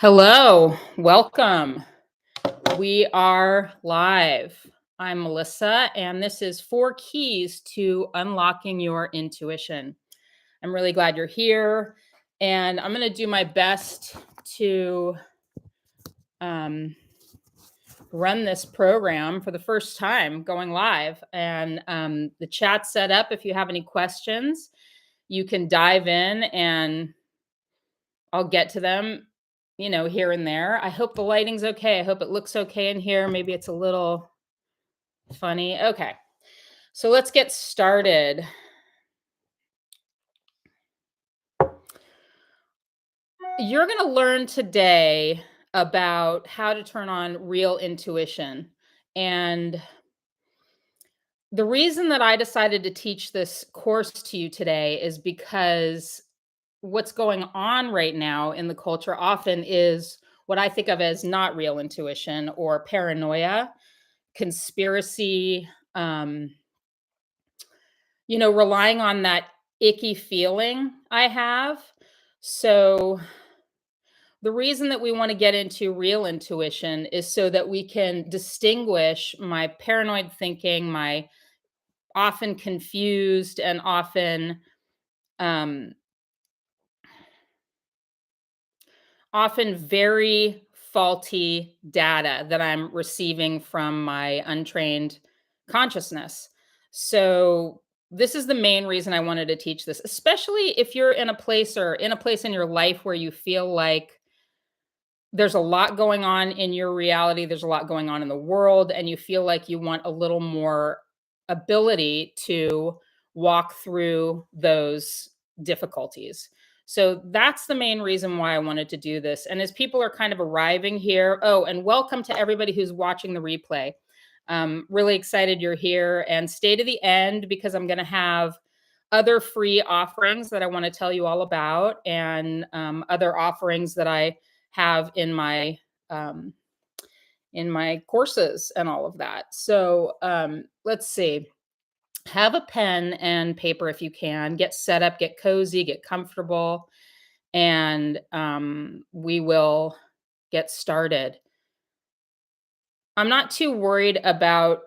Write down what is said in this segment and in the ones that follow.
Hello, welcome. We are live. I'm Melissa, and this is 4 keys to unlocking your intuition. I'm really glad you're here, and I'm going to do my best to um, run this program for the first time going live. And the chat's set up. If you have any questions, you can dive in and I'll get to them, here and there. I hope the lighting's okay. I hope it looks okay in here. Maybe it's a little funny. Okay. So let's get started. You're going to learn today about how to turn on real intuition. And the reason that I decided to teach this course to you today is because what's going on right now in the culture often is what I think of as not real intuition or paranoia, conspiracy, relying on that icky feeling I have. So, the reason that we want to get into real intuition is so that we can distinguish my paranoid thinking, my often confused and um, often very faulty data that I'm receiving from my untrained consciousness. So this is the main reason I wanted to teach this, especially if you're in a place or in a place in your life where you feel like there's a lot going on in your reality, there's a lot going on in the world, and you feel like you want a little more ability to walk through those difficulties. So that's the main reason why I wanted to do this. And as people are kind of arriving here, oh, and welcome to everybody who's watching the replay. Really excited you're here, and stay to the end because I'm going to have other free offerings that I want to tell you all about, and other offerings that I have um, in my courses and all of that. So let's see. Have a pen and paper if you can. Get set up, get cozy, get comfortable, and we will get started. I'm not too worried about.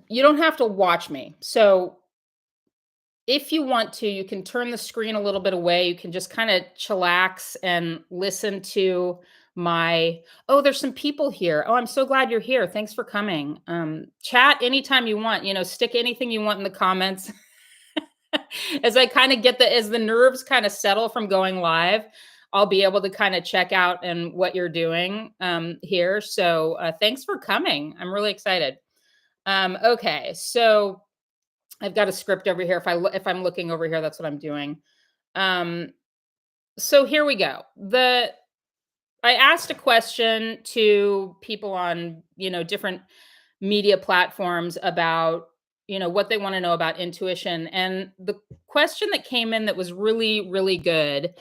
You don't have to watch me. So if you want to, you can turn the screen a little bit away. You can just kind of chillax and listen to my there's some people here. Oh, I'm so glad you're here. Thanks for coming. Chat anytime you want, stick anything you want in the comments. As I kind of as the nerves kind of settle from going live, I'll be able to kind of check out and what you're doing here. So thanks for coming. I'm really excited. Okay, so I've got a script over here. If I'm looking over here, that's what I'm doing. Um, so here we go. I asked a question to people on, different media platforms about, what they want to know about intuition. And the question that came in that was really, really good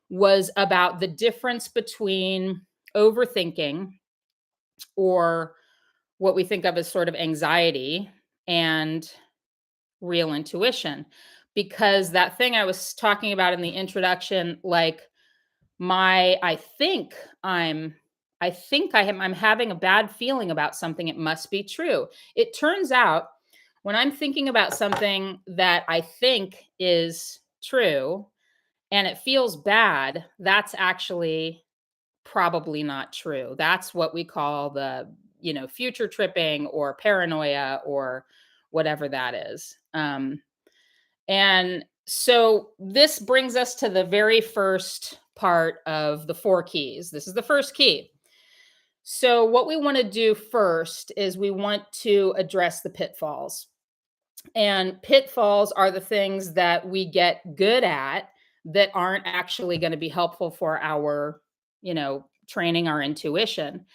was about the difference between overthinking, or what we think of as sort of anxiety, and real intuition. Because that thing I was talking about in the introduction, like my I'm having a bad feeling about something, it must be true. It turns out when I'm thinking about something that I think is true and it feels bad, that's actually probably not true. That's what we call the, future tripping or paranoia or whatever that is. And so this brings us to the very first part of the 4 keys. This is the first key. So, what we want to do first is we want to address the pitfalls. And pitfalls are the things that we get good at that aren't actually going to be helpful for our, training our intuition.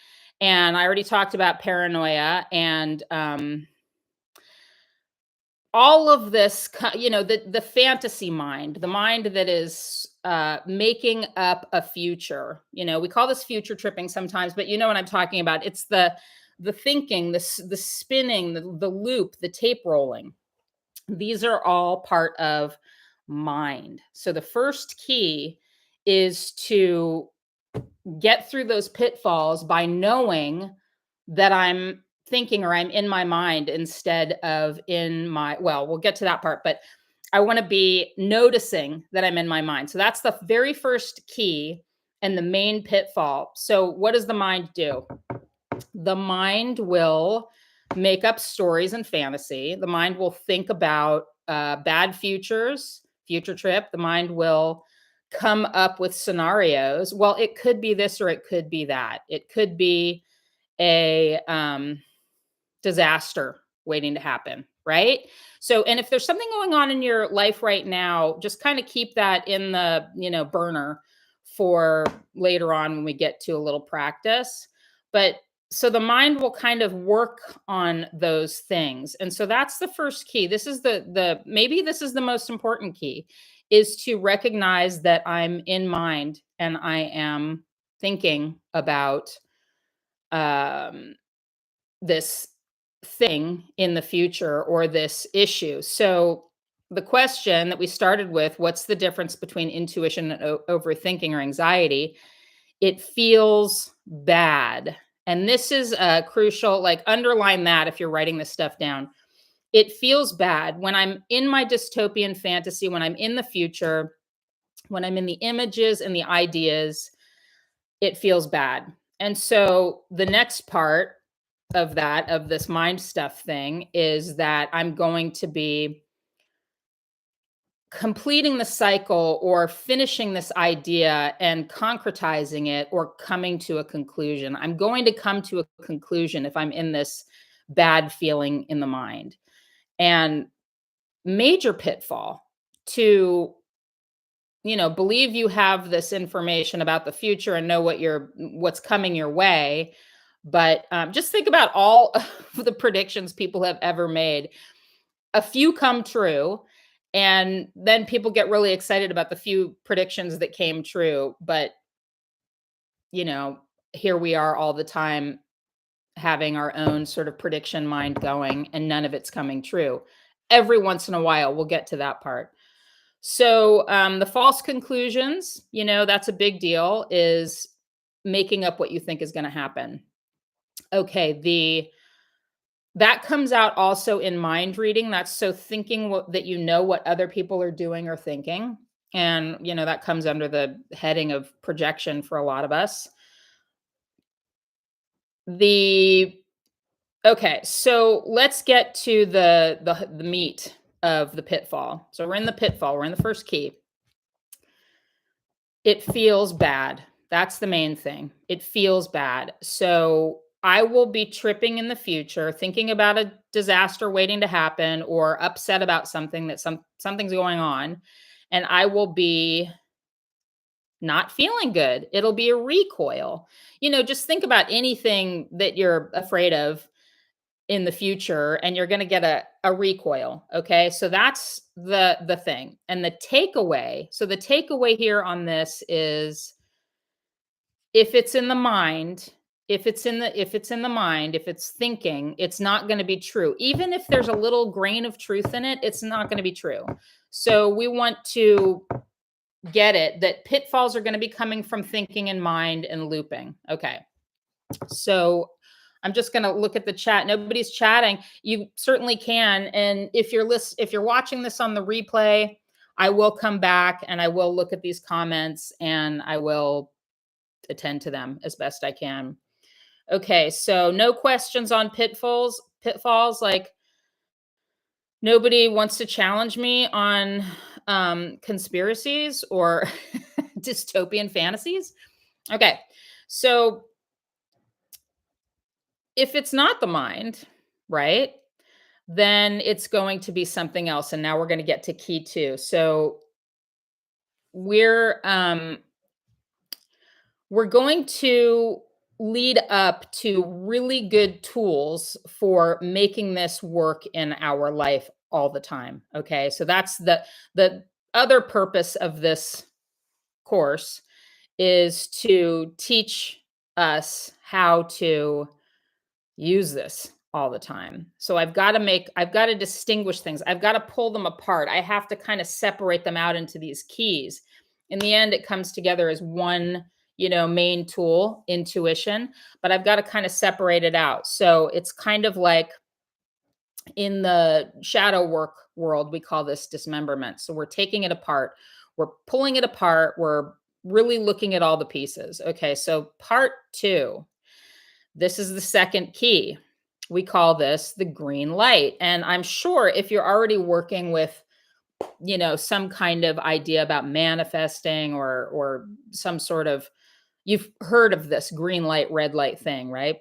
And I already talked about paranoia and all of this, the fantasy mind, the mind that is making up a future. We call this future tripping sometimes, but you know what I'm talking about. It's the thinking, the spinning, the loop, the tape rolling. These are all part of mind. So the first key is to get through those pitfalls by knowing that I'm thinking or I'm in my mind instead of in my, well, we'll get to that part, but I want to be noticing that I'm in my mind. So that's the very first key and the main pitfall. So what does the mind do? The mind will make up stories and fantasy. The mind will think about bad futures, future trip. The mind will come up with scenarios. Well, it could be this or it could be that. It could be a disaster waiting to happen, right? So, and if there's something going on in your life right now, just kind of keep that in the, burner for later on when we get to a little practice. But so the mind will kind of work on those things. And so that's the first key. This is the maybe this is the most important key, is to recognize that I'm in mind and I am thinking about um this thing in the future or this issue. So the question that we started with, what's the difference between intuition and overthinking or anxiety? It feels bad. And this is crucial, like underline that if you're writing this stuff down. It feels bad when I'm in my dystopian fantasy, when I'm in the future, when I'm in the images and the ideas, it feels bad. And so the next part of that, of this mind stuff thing, is that I'm going to be completing the cycle or finishing this idea and concretizing it or coming to a conclusion. I'm going to come to a conclusion if I'm in this bad feeling in the mind. And major pitfall to believe you have this information about the future and know what's coming your way, but just think about all of the predictions people have ever made. A few come true, and then people get really excited about the few predictions that came true. But you know, here we are all the time having our own sort of prediction mind going, and none of it's coming true. Every once in a while, we'll get to that part. So the false conclusions, that's a big deal, is making up what you think is going to happen. Okay, that comes out also in mind reading. That's so thinking that what other people are doing or thinking. And, that comes under the heading of projection for a lot of us. Okay, so let's get to the meat of the pitfall. So we're in the pitfall. We're in the first key. It feels bad. That's the main thing. It feels bad. So I will be tripping in the future, thinking about a disaster waiting to happen or upset about something that something's going on, and I will be not feeling good. It'll be a recoil. Just think about anything that you're afraid of in the future and you're going to get a recoil. Okay. So that's the thing. And the takeaway. So the takeaway here on this is, if it's in the mind, if it's in the mind, if it's thinking, it's not going to be true. Even if there's a little grain of truth in it, it's not going to be true. So we want to get it that pitfalls are going to be coming from thinking in mind and looping. Okay. So I'm just going to look at the chat. Nobody's chatting. You certainly can. And if you're watching this on the replay, I will come back and I will look at these comments and I will attend to them as best I can. Okay, so no questions on pitfalls. Like nobody wants to challenge me on conspiracies or dystopian fantasies. Okay, so if it's not the mind, right, then it's going to be something else. And now we're going to get to key two. So we're going to lead up to really good tools for making this work in our life all the time. Okay. So that's the other purpose of this course, is to teach us how to use this all the time. So I've got to distinguish things. I've got to pull them apart. I have to kind of separate them out into these keys. In the end, it comes together as one, main tool, intuition, but I've got to kind of separate it out. So it's kind of like in the shadow work world, we call this dismemberment. So we're taking it apart, we're pulling it apart, we're really looking at all the pieces. Okay, so part two, this is the second key. We call this the green light. And I'm sure if you're already working with, some kind of idea about manifesting or some sort of, you've heard of this green light, red light thing, right?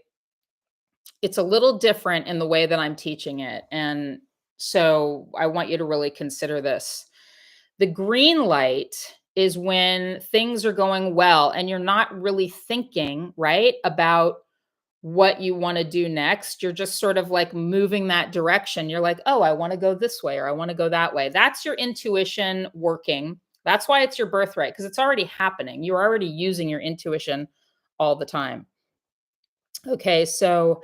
It's a little different in the way that I'm teaching it. And so I want you to really consider this. The green light is when things are going well and you're not really thinking, right, about what you want to do next. You're just sort of like moving that direction. You're like, oh, I want to go this way or I want to go that way. That's your intuition working. That's why it's your birthright, because it's already happening. You're already using your intuition all the time. Okay, so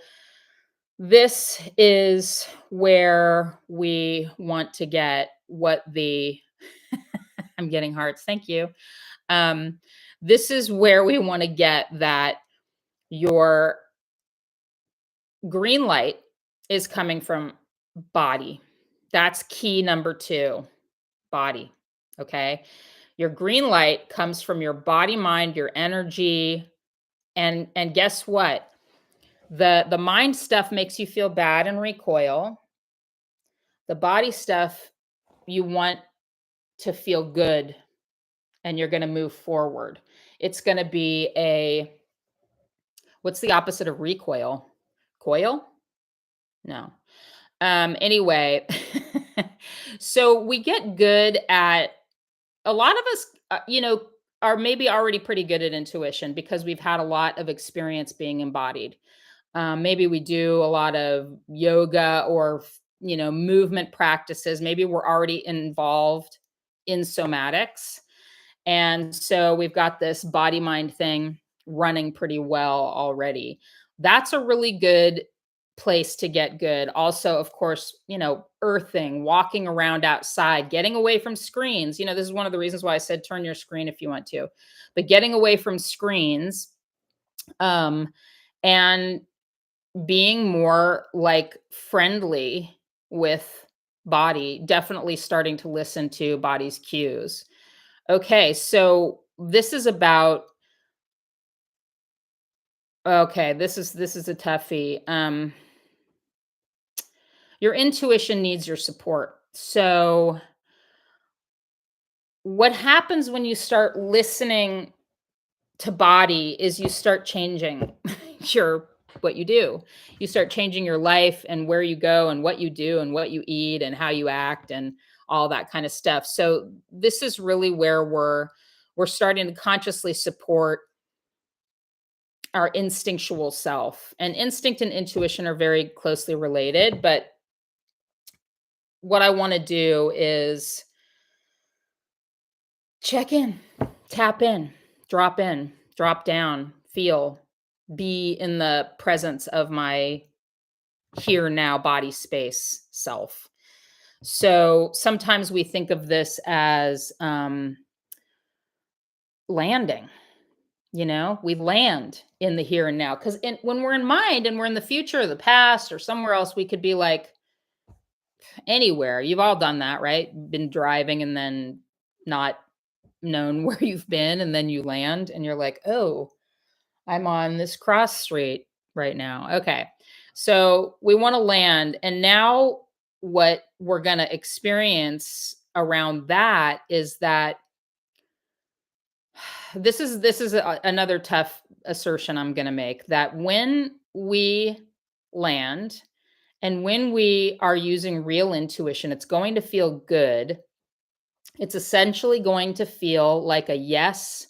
this is where we want to get what the I'm getting hearts. Thank you. Um, this is where we want to get that your green light is coming from body. That's key number two, body. Okay. Your green light comes from your body, mind, your energy. And guess what? The mind stuff makes you feel bad and recoil. The body stuff, you want to feel good and you're going to move forward. It's going to be what's the opposite of recoil? Coil? No. Anyway, so we get good at, a lot of us, are maybe already pretty good at intuition because we've had a lot of experience being embodied. Maybe we do a lot of yoga or, movement practices. Maybe we're already involved in somatics. And so we've got this body mind thing running pretty well already. That's a really good place to get good. Also, of course, earthing, walking around outside, getting away from screens. This is one of the reasons why I said turn your screen if you want to, but getting away from screens, and being more like friendly with body, definitely starting to listen to body's cues. Okay, so this is about, okay, this is a toughie. Your intuition needs your support. So what happens when you start listening to body is you start changing your what you do. You start changing your life and where you go and what you do and what you eat and how you act and all that kind of stuff. So this is really where we're starting to consciously support our instinctual self. And instinct and intuition are very closely related, but what I want to do is check in, drop down, feel, be in the presence of my here now body space self. So sometimes we think of this as landing. We land in the here and now because when we're in mind and we're in the future or the past or somewhere else, we could be like anywhere. You've all done that, right? Been driving and then not known where you've been, and then you land and you're like, oh, I'm on this cross street right now. Okay. So we want to land. And now what we're going to experience around that is that another tough assertion I'm going to make, that when we land and when we are using real intuition, it's going to feel good. It's essentially going to feel like a yes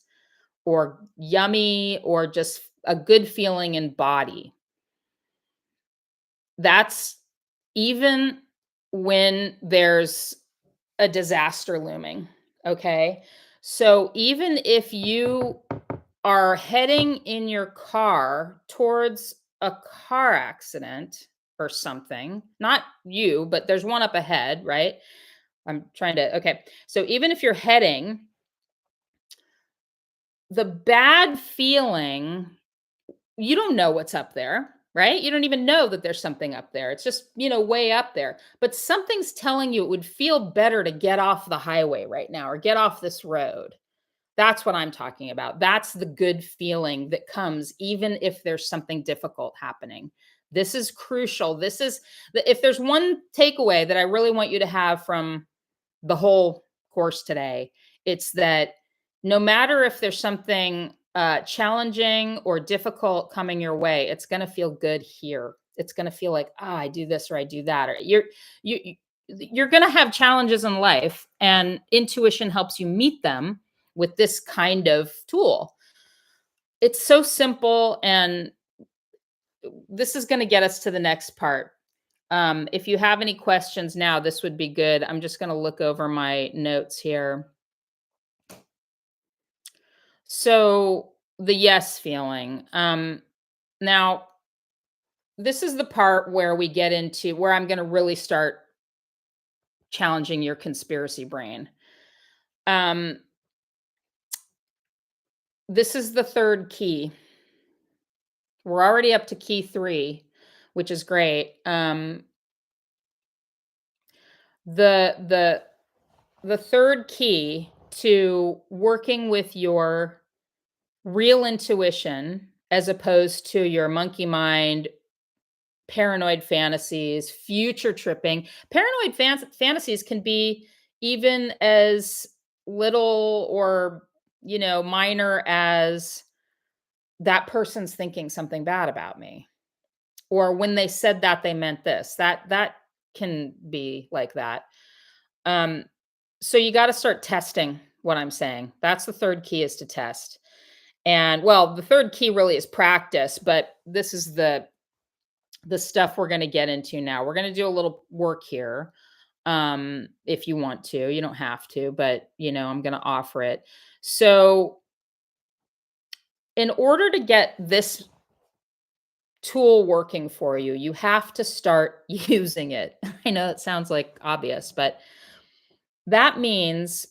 or yummy or just a good feeling in body. That's even when there's a disaster looming. Okay. So even if you are heading in your car towards a car accident or something, not you, but there's one up ahead, right? I'm trying to, okay. So even if you're heading the bad feeling, you don't know what's up there, right? You don't even know that there's something up there. It's just, way up there. But something's telling you it would feel better to get off the highway right now or get off this road. That's what I'm talking about. That's the good feeling that comes even if there's something difficult happening. This is crucial. If there's one takeaway that I really want you to have from the whole course today, it's that no matter if there's something challenging or difficult coming your way, it's going to feel good here. It's going to feel like, I do this or I do that. Or you're going to have challenges in life, and intuition helps you meet them with this kind of tool. It's so simple, and this is going to get us to the next part. If you have any questions now, this would be good. I'm just going to look over my notes here. So, the yes feeling. Now, this is the part where we get into where I'm going to really start challenging your conspiracy brain. Um, this is the third key. We're already up to key 3, which is great. The third key to working with your real intuition as opposed to your monkey mind, paranoid fantasies, future tripping. Paranoid fantasies can be even as little or, minor as that person's thinking something bad about me. Or when they said that they meant this. That can be like that. So you got to start testing what I'm saying. That's the third key, is to test. And well, the third key really is practice, but this is the stuff we're going to get into now. We're going to do a little work here. If you want to, you don't have to, but I'm going to offer it. So in order to get this tool working for you, you have to start using it. I know it sounds like obvious, but that means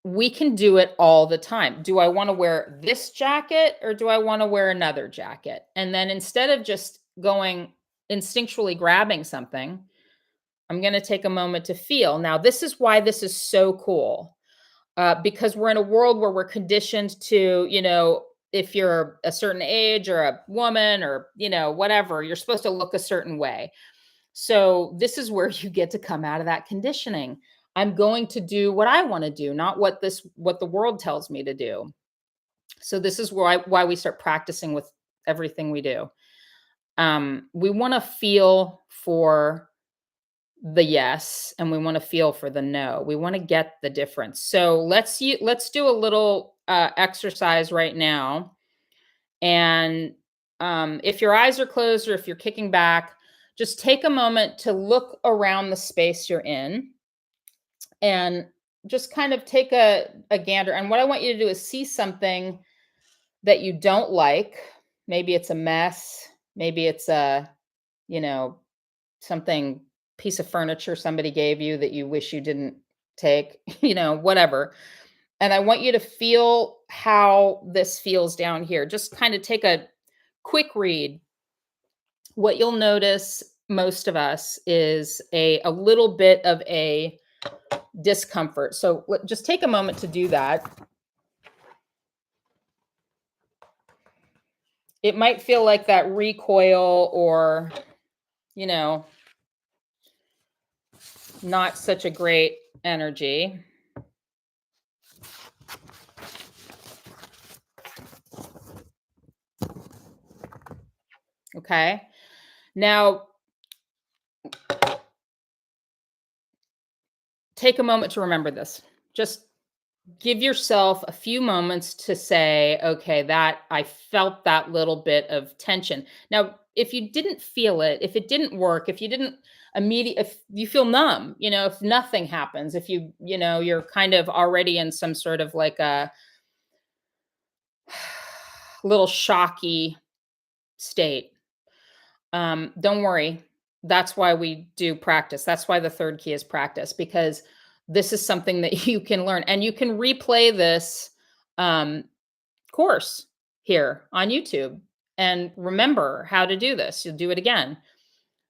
we can do it all the time. Do I want to wear this jacket or do I want to wear another jacket? And then instead of just going instinctually grabbing something, I'm going to take a moment to feel. Now, this is why this is so cool. Because we're in a world where we're conditioned to, if you're a certain age or a woman or, whatever, you're supposed to look a certain way. So this is where you get to come out of that conditioning. I'm going to do what I want to do, not what the world tells me to do. So this is why we start practicing with everything we do. We want to feel for the yes, and we want to feel for the no. We want to get the difference. So let's do a little exercise right now. And if your eyes are closed or if you're kicking back, just take a moment to look around the space you're in and just kind of take a gander. And what I want you to do is see something that you don't like. Maybe it's a mess. Maybe it's you know, something, piece of furniture somebody gave you that you wish you didn't take, whatever. And I want you to feel how this feels down here. Just kind of take a quick read. What you'll notice, most of us, is a little bit of a discomfort. So just take a moment to do that. It might feel like that recoil or, not such a great energy. Okay. Now, take a moment to remember this. Just give yourself a few moments to say, okay, that I felt that little bit of tension. Now, if you didn't feel it, if it didn't work, if you didn't if you feel numb, if nothing happens, if you're kind of already in some sort of like a little shocky state, don't worry. That's why we do practice. That's why the third key is practice, because this is something that you can learn, and you can replay this um, course here on YouTube and remember how to do this. You'll do it again.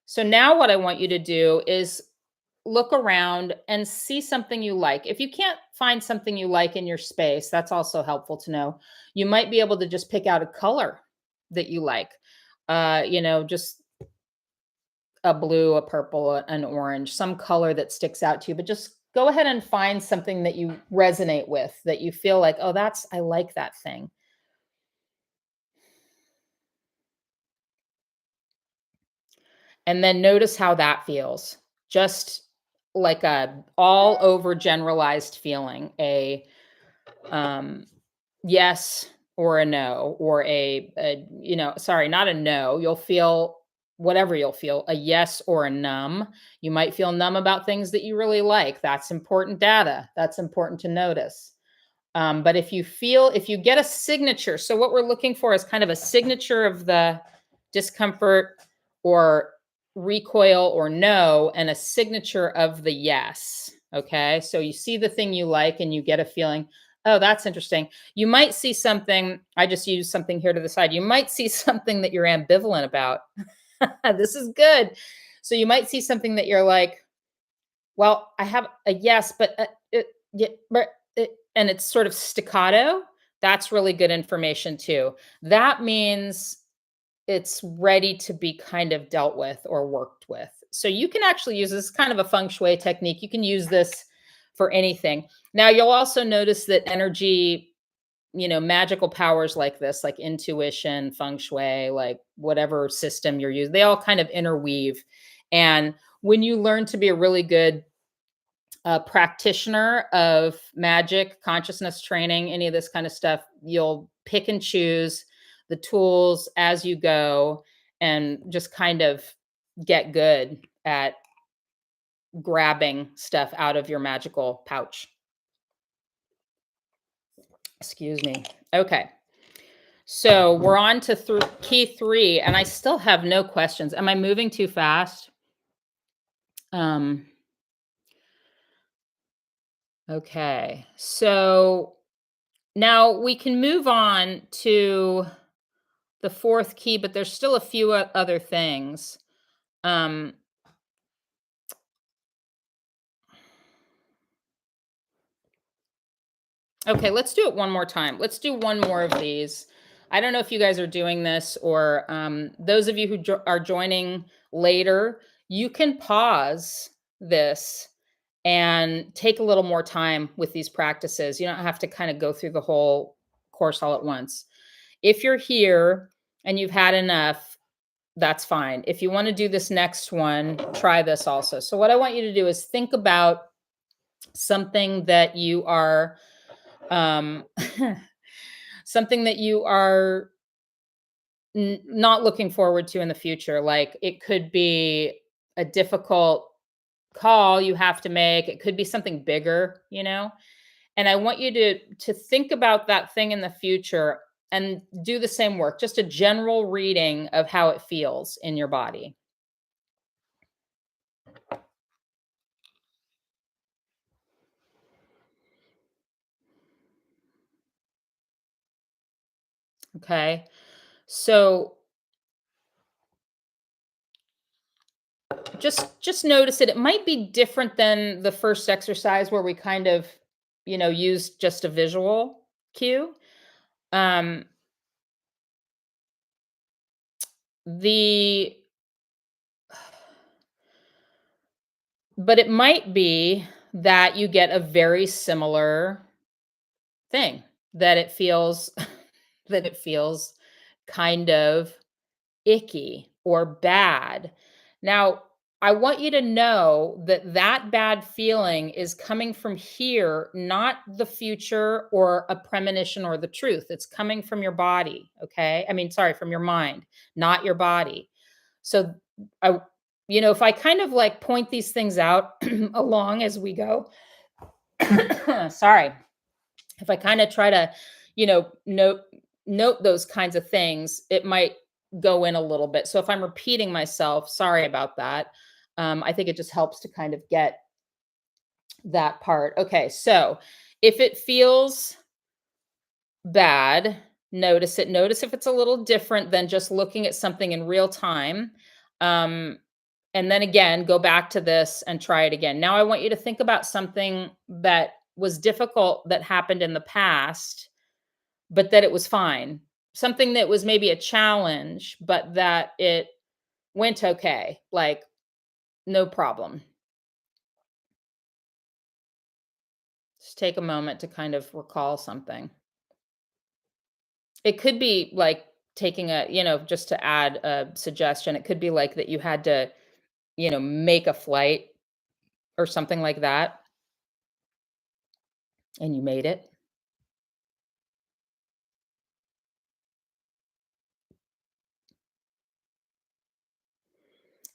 So now what I want you to do is look around and see something you like. If you can't find something you like in your space, that's also helpful to know. You might be able to just pick out a color that you like. Just a blue, a purple, an orange, some color that sticks out to you, but just go ahead and find something that you resonate with, that you feel like, oh, I like that thing. And then notice how that feels. Just like a all over generalized feeling, um, yes or a no, or sorry, not a no. You'll feel whatever you'll feel, a yes or a numb. You might feel numb about things that you really like. That's important data. That's important to notice. But if you get a signature, so what we're looking for is kind of a signature of the discomfort or recoil or no, and a signature of the yes. Okay. So you see the thing you like and you get a feeling, oh, that's interesting. You might see something, I just use something here to the side. You might see something that you're ambivalent about. This is good. So you might see something that you're like, well, I have a yes, but yeah, and it's sort of staccato. That's really good information too. That means it's ready to be kind of dealt with or worked with. So you can actually use this kind of a feng shui technique. You can use this for anything. Now you'll also notice that energy, magical powers like this, like intuition, feng shui, like whatever system you're using, they all kind of interweave. And when you learn to be a really good practitioner of magic, consciousness training, any of this kind of stuff, you'll pick and choose the tools as you go and just kind of get good at grabbing stuff out of your magical pouch. Excuse me. Okay. So we're on to key 3, and I still have no questions. Am I moving too fast? Um, okay. So now we can move on to the 4th key, but there's still a few other things. Um, okay, let's do it one more time. Let's do one more of these. I don't know if you guys are doing this, or those of you who are joining later, you can pause this and take a little more time with these practices. You don't have to kind of go through the whole course all at once. If you're here and you've had enough, that's fine. If you want to do this next one, try this also. So what I want you to do is think about something that you are um something that you are not looking forward to in the future. Like it could be a difficult call you have to make. It could be something bigger. And I want you to think about that thing in the future and do the same work, just a general reading of how it feels in your body. Okay. So just notice it. It might be different than the first exercise where we kind of, use just a visual cue. Um the but it might be that you get a very similar thing, that it feels that it feels kind of icky or bad. Now, I want you to know that that bad feeling is coming from here, not the future or a premonition or the truth. It's coming from your body, okay? I mean, sorry, from your mind, not your body. So, I if I kind of like point these things out along as we go, sorry, if I kind of try to, note those kinds of things, it might go in a little bit. So if I'm repeating myself, sorry about that. I think it just helps to kind of get that part. Okay, so if it feels bad, notice it. Notice if it's a little different than just looking at something in real time. Um, and then again, go back to this and try it again. Now, I want you to think about something that was difficult that happened in the past, but that it was fine. Something that was maybe a challenge, but that it went okay, like no problem. Just take a moment to kind of recall something. It could be like taking just to add a suggestion, it could be like that you had to, make a flight or something like that, and you made it.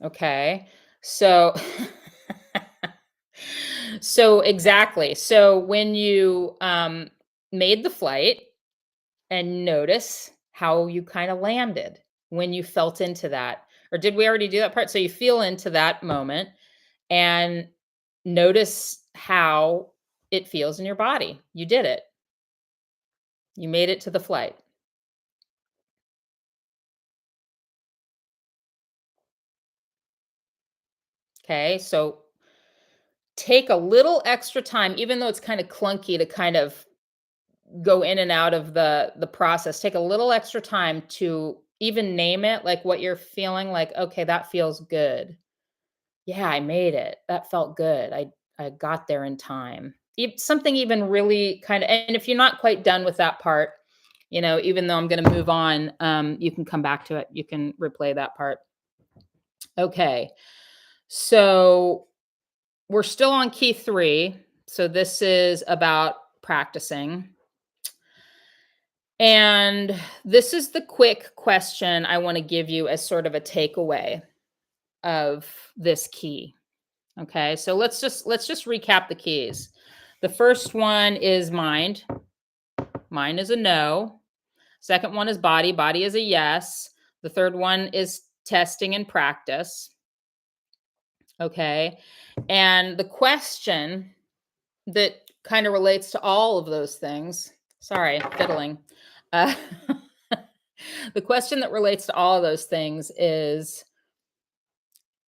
Okay. So so exactly. So when you made the flight and notice how you kind of landed when you felt into that. Or did we already do that part? So you feel into that moment and notice how it feels in your body. You did it. You made it to the flight. Okay. So take a little extra time, even though it's kind of clunky to kind of go in and out of the process. Take a little extra time to even name it, like what you're feeling like, okay, that feels good. Yeah, I made it. That felt good. I got there in time. Something even really kind of, and if you're not quite done with that part, even though I'm going to move on, you can come back to it. You can replay that part. Okay. So we're still on key 3. So this is about practicing. And this is the quick question I want to give you as sort of a takeaway of this key. Okay? So let's just recap the keys. The first one is mind. Mind is a no. Second one is body. Body is a yes. The third one is testing and practice. Okay? And the question that kind of relates to all of those things. Sorry, fiddling. Uh, the question that relates to all of those things is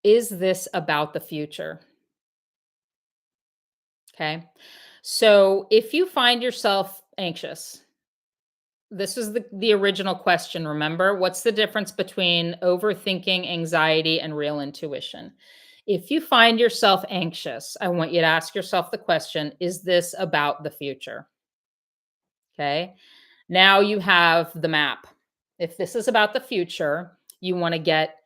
this about the future? Okay. So if you find yourself anxious, this is the original question, remember? What's the difference between overthinking, anxiety, and real intuition? If you find yourself anxious, I want you to ask yourself the question, is this about the future? Okay. Now you have the map. If this is about the future, you want to get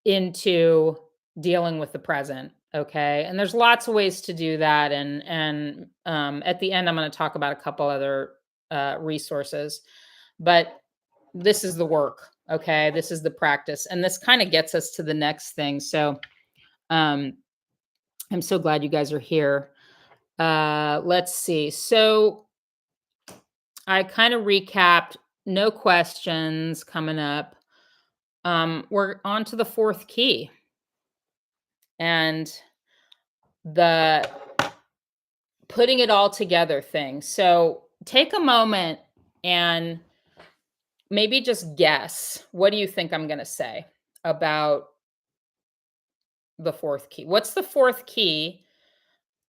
into dealing with the present. Okay. And there's lots of ways to do that. And at the end, I'm going to talk about a couple other resources. But this is the work. Okay. This is the practice. And this kind of gets us to the next thing. So um, I'm so glad you guys are here. Let's see. So I kind of recapped, no questions coming up. We're on to the fourth key and the putting it all together thing. So take a moment and maybe just guess. What do you think I'm going to say about the fourth key? What's the fourth key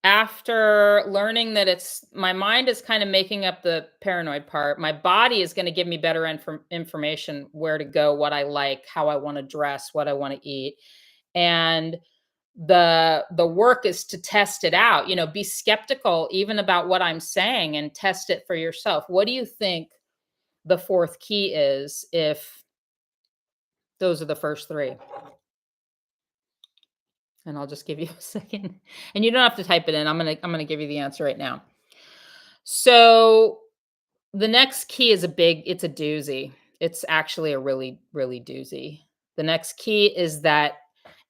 after learning that it's my mind is kind of making up the paranoid part? My body is going to give me better information, where to go, what I like, how I want to dress, what I want to eat. And the work is to test it out, be skeptical even about what I'm saying and test it for yourself. What do you think the fourth key is, if those are the first 3? And I'll just give you a second. And you don't have to type it in. I'm going to give you the answer right now. So the next key is it's a doozy. It's actually a really, really doozy. The next key is that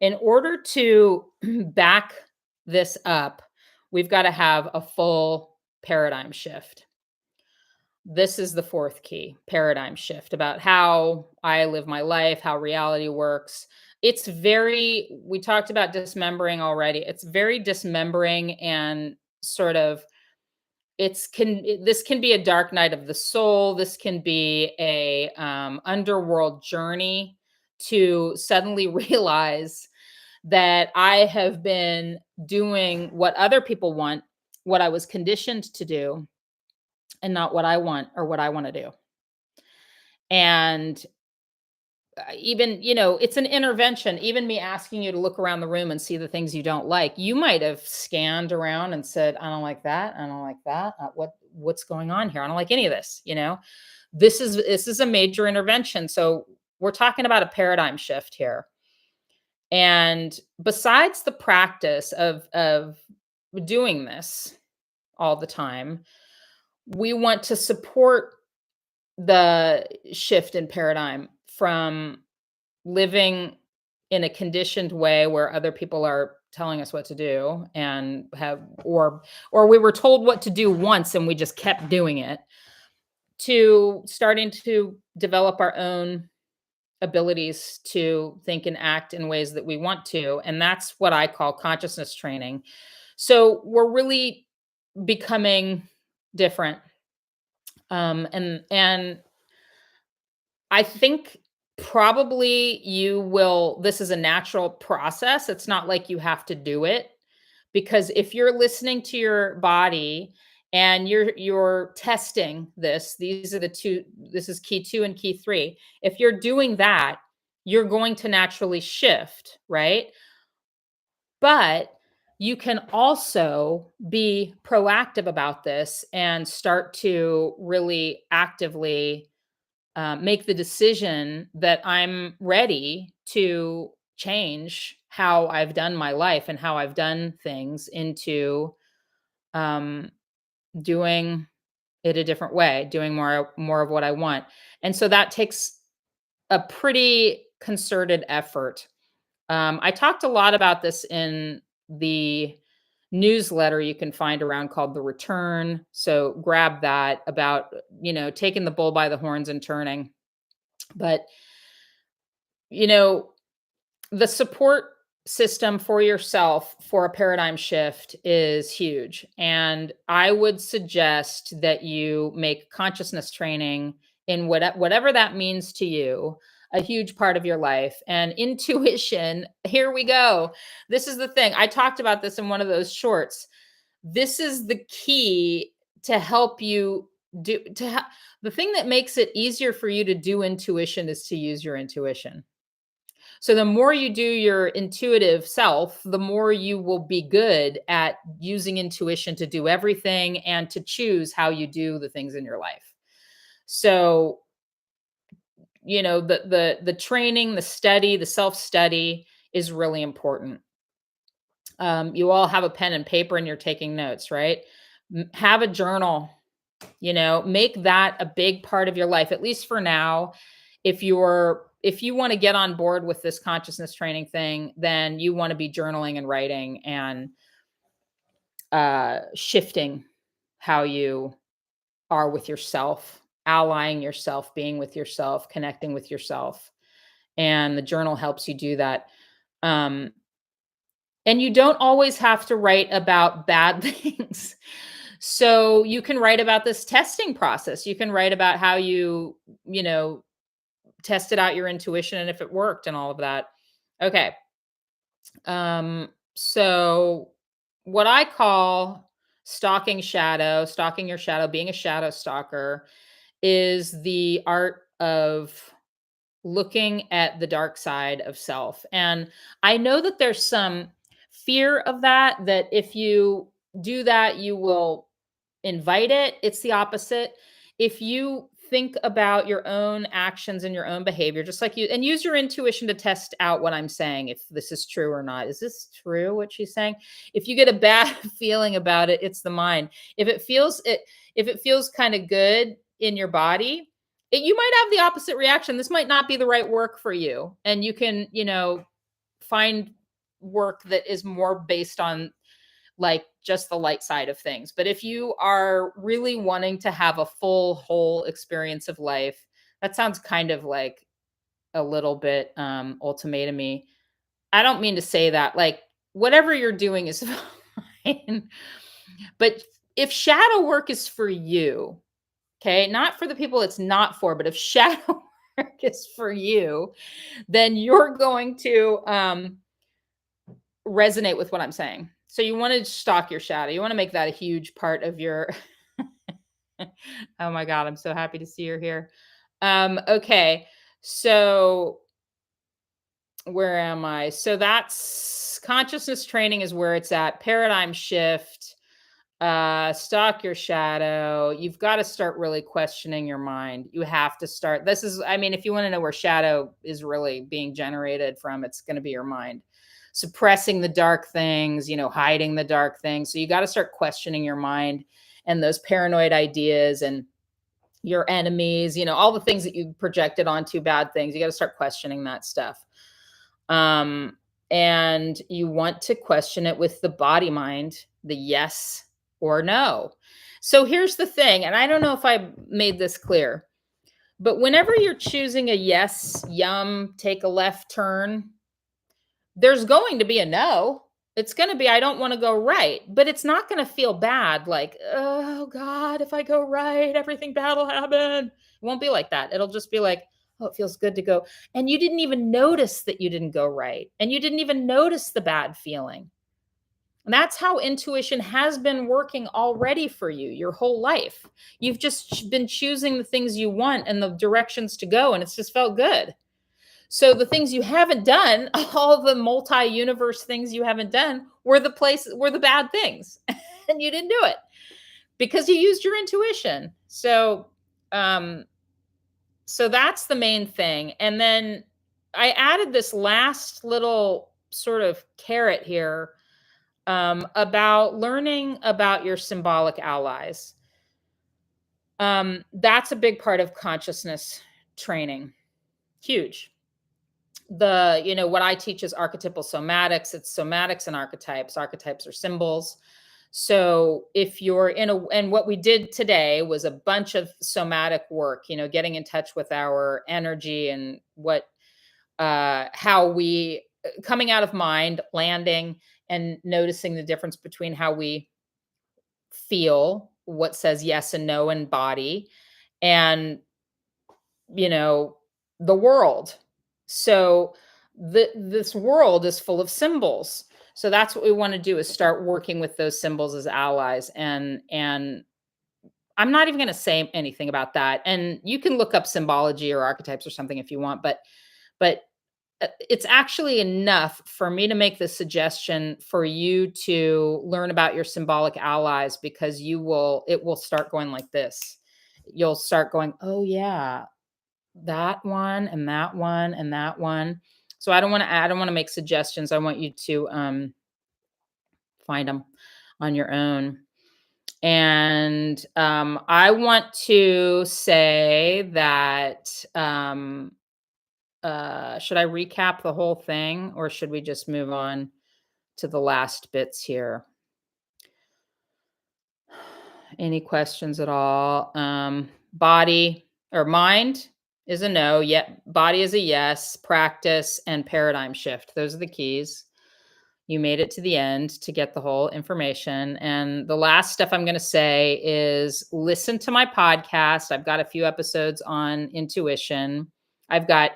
in order to back this up, we've got to have a full paradigm shift. This is the fourth key, paradigm shift, about how I live my life, how reality works. We talked about dismembering already. It's very dismembering and sort of this can be a dark night of the soul. This can be a underworld journey to suddenly realize that I have been doing what other people want, what I was conditioned to do, and not what I want or what I want to do. And even, it's an intervention. Even me asking you to look around the room and see the things you don't like. You might have scanned around and said, "I don't like that. I don't like that. What's going on here? I don't like any of this." This is a major intervention. So we're talking about a paradigm shift here. And besides the practice of doing this all the time, we want to support the shift in paradigm from living in a conditioned way where other people are telling us what to do and have or we were told what to do once and we just kept doing it, to starting to develop our own abilities to think and act in ways that we want to. And that's what I call consciousness training. So we're really becoming different. And I think probably this is a natural process. It's not like you have to do it, because if you're listening to your body and you're testing these are the two, this is key 2 and key 3. If you're doing that, you're going to naturally shift, right? But you can also be proactive about this and start to really actively make the decision that I'm ready to change how I've done my life and how I've done things into um, doing it a different way, doing more of what I want. And so that takes a pretty concerted effort. I talked a lot about this in the newsletter you can find around called The Return. So grab that, about, taking the bull by the horns and turning. But, you know, the support system for yourself for a paradigm shift is huge. And I would suggest that you make consciousness training in whatever that means to you a huge part of your life. And intuition, here we go. This is the thing. I talked about this in one of those shorts. This is the key to help you the thing that makes it easier for you to do intuition is to use your intuition. So the more you do your intuitive self, the more you will be good at using intuition to do everything and to choose how you do the things in your life. So, the training, the study, the self-study is really important. You all have a pen and paper and you're taking notes, right? Have a journal, make that a big part of your life, at least for now. If you want to get on board with this consciousness training thing, then you want to be journaling and writing and shifting how you are with yourself, allying yourself, being with yourself, connecting with yourself. And the journal helps you do that. Um, and you don't always have to write about bad things. So you can write about this testing process. You can write about how you know, tested out your intuition and if it worked and all of that. Okay. So what I call stalking your shadow, being a shadow stalker, is the art of looking at the dark side of self. And I know that there's some fear of that if you do that, you will invite it. It's the opposite. If you think about your own actions and your own behavior, just like and use your intuition to test out what I'm saying, if this is true or not. Is this true, what she's saying? If you get a bad feeling about it, it's the mind. If it feels kind of good in your body, you might have the opposite reaction. This might not be the right work for you. And you can, find work that is more based on like just the light side of things. But if you are really wanting to have a full, whole experience of life, that sounds kind of like a little bit ultimatumy. I don't mean to say that. Like, whatever you're doing is fine. But if shadow work is for you, okay, not for the people it's not for, but if shadow work is for you, then you're going to resonate with what I'm saying. So you want to stalk your shadow. You want to make that a huge part of your Oh my god, I'm so happy to see you're here. Okay. So where am I? So that's consciousness training is where it's at. Paradigm shift, stalk your shadow. You've got to start really questioning your mind. You have to start. This is, I mean, if you want to know where shadow is really being generated from, it's going to be your mind. Suppressing the dark things, hiding the dark things. So you got to start questioning your mind and those paranoid ideas and your enemies, all the things that you projected onto bad things. You got to start questioning that stuff. Um, and you want to question it with the body mind, the yes or no. So here's the thing, and I don't know if I made this clear, but whenever you're choosing a yes, yum, take a left turn, there's going to be a no. It's going to be, I don't want to go right, but it's not going to feel bad. Like, oh God, if I go right, everything bad will happen. It won't be like that. It'll just be like, oh, it feels good to go. And you didn't even notice that you didn't go right. And you didn't even notice the bad feeling. And that's how intuition has been working already for you your whole life. You've just been choosing the things you want and the directions to go, and it's just felt good. So the things you haven't done, all the multi-universe things you haven't done, were the bad things, and you didn't do it because you used your intuition. Um, so that's the main thing. And then I added this last little sort of carrot here about learning about your symbolic allies. That's a big part of consciousness training. Huge. What I teach is archetypal somatics. It's somatics and archetypes. Archetypes are symbols. So if you're and what we did today was a bunch of somatic work, getting in touch with our energy and how we coming out of mind, landing and noticing the difference between how we feel, what says yes and no in body, and you know, the world. So this world is full of symbols. So that's what we want to do is start working with those symbols as allies. And I'm not even going to say anything about that. And you can look up symbology or archetypes or something if you want, but it's actually enough for me to make the suggestion for you to learn about your symbolic allies, because it will start going like this. You'll start going, oh yeah, that one and that one and that one. So I don't want to make suggestions. I want you to find them on your own. And I want to say that should I recap the whole thing, or should we just move on to the last bits here? Any questions at all? Body or mind is a no. Yet body is a yes. Practice and paradigm shift. Those are the keys. You made it to the end to get the whole information. And the last stuff I'm going to say is listen to my podcast. I've got a few episodes on intuition. I've got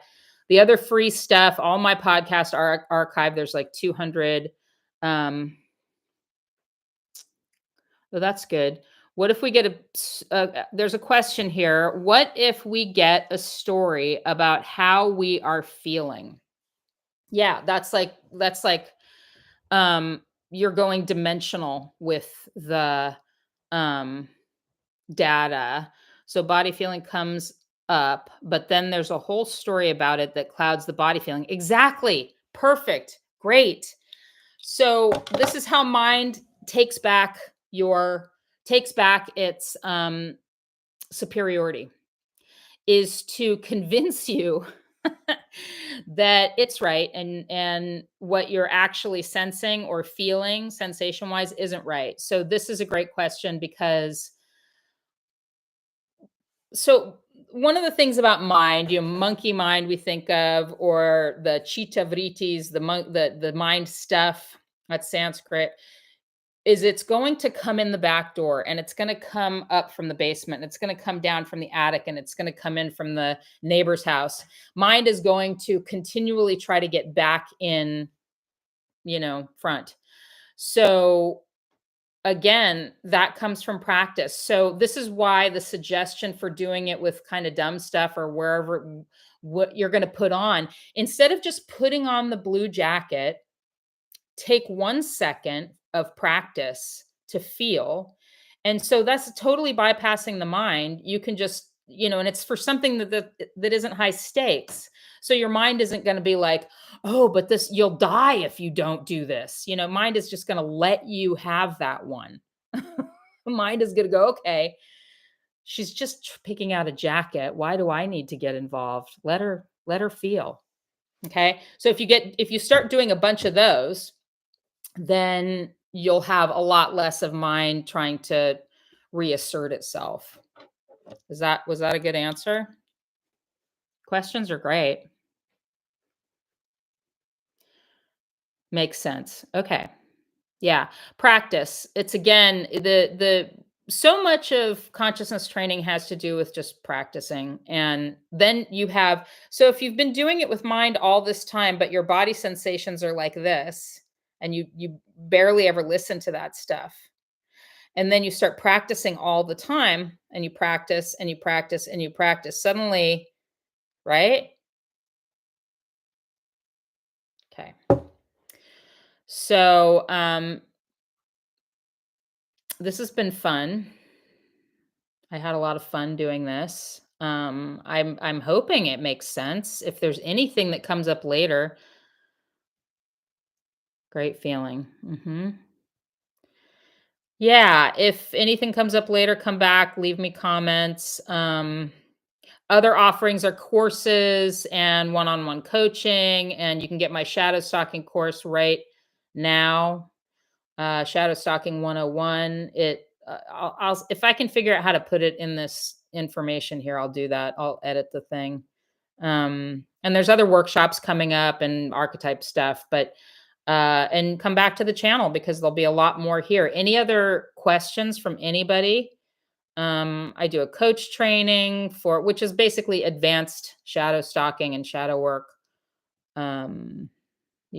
the other free stuff. All my podcasts are archived. There's like 200. Oh, that's good. What if we get there's a question here. What if we get a story about how we are feeling? Yeah, that's like you're going dimensional with the um data. So body feeling comes up, but then there's a whole story about it that clouds the body feeling. Exactly. Perfect. Great. So this is how mind takes back its superiority, is to convince you that it's right, and what you're actually sensing or feeling sensation wise isn't right. So this is a great question, because so one of the things about mind, monkey mind we think of, or the chitta vrittis, the mind stuff, that's Sanskrit. is it's going to come in the back door, and it's going to come up from the basement, and it's going to come down from the attic, and it's going to come in from the neighbor's house. Mind is going to continually try to get back in, front. So again, that comes from practice. So this is why the suggestion for doing it with kind of dumb stuff or wherever what you're going to put on, instead of just putting on the blue jacket, take 1 second of practice to feel. And so that's totally bypassing the mind. You can just, and it's for something that isn't high stakes. So your mind isn't going to be like, oh, but this, you'll die if you don't do this. Mind is just going to let you have that one. Mind is going to go, okay, she's just picking out a jacket. Why do I need to get involved? Let her feel. Okay. So if you start doing a bunch of those, then you'll have a lot less of mind trying to reassert itself. Was that a good answer? Questions are great. Makes sense. Okay. Yeah. Practice. It's again, the so much of consciousness training has to do with just practicing. And then so if you've been doing it with mind all this time, but your body sensations are like this, and you barely ever listen to that stuff. And then you start practicing all the time, and you practice and you practice and you practice. Suddenly, right? Okay. So, this has been fun. I had a lot of fun doing this. I'm hoping it makes sense. If there's anything that comes up later, great feeling. Yeah, if anything comes up later, come back, leave me comments. Other offerings are courses and one-on-one coaching, and you can get my shadow stalking course right now. Shadow stalking 101. I'll if I can figure out how to put it in this information here, I'll do that. I'll edit the thing. And there's other workshops coming up and archetype stuff, but and come back to the channel because there'll be a lot more here. Any other questions from anybody? I do a coach training which is basically advanced shadow stalking and shadow work. You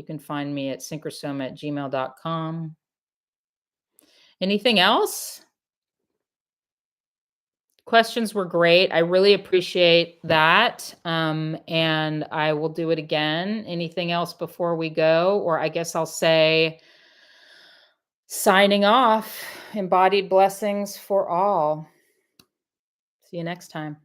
can find me at synchrosoma@gmail.com. Anything else? Questions were great. I really appreciate that. And I will do it again. Anything else before we go? Or I guess I'll say, signing off, embodied blessings for all. See you next time.